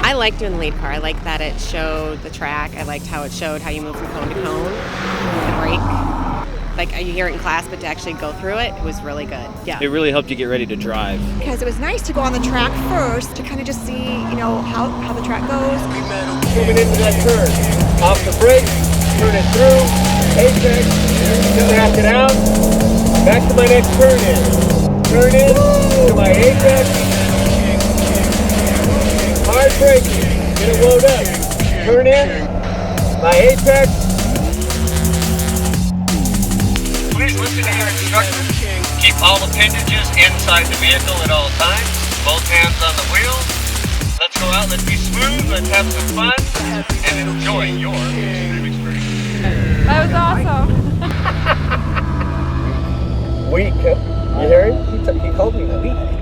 I like doing the lead car. I like that it showed the track. I liked how it showed how you move from cone to cone, the brake. Like you hear it in class, but to actually go through it was really good. Yeah. It really helped you get ready to drive. Because it was nice to go on the track first to kind of just see, how the track goes. Moving into that turn. Off the brake, turn it through, apex, back it out, back to my next turn in. Turn in to my apex. Hard braking, get it load up. Turn in, my apex. Please listen to your instructor. Keep all appendages inside the vehicle at all times. Both hands on the wheel. Let's go out, let's be smooth, let's have some fun, and enjoy your Xtreme experience. That was awesome. Weak, huh? You hear him? He called me weak.